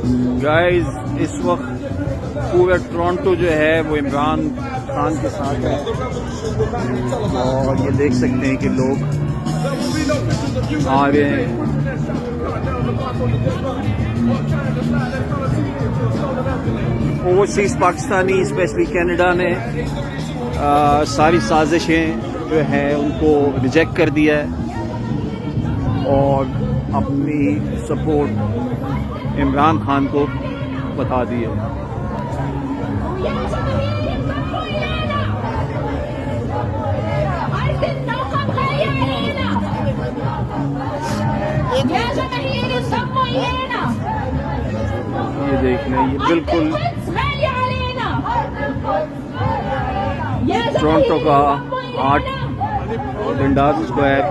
Guys इस वक्त पूरा टोरंटो जो है वो इमरान खान के साथ है और ये देख सकते हैं कि लोग आ रहे हैं। ओवरसीज पाकिस्तानी स्पेशली कनाडा ने सारी साजिशें जो है उनको रिजेक्ट कर दिया है और अपनी सपोर्ट इमरान खान को बता दी है। ये देख लें, ये बिल्कुल टोरंटो का 8 डंडास स्क्वायर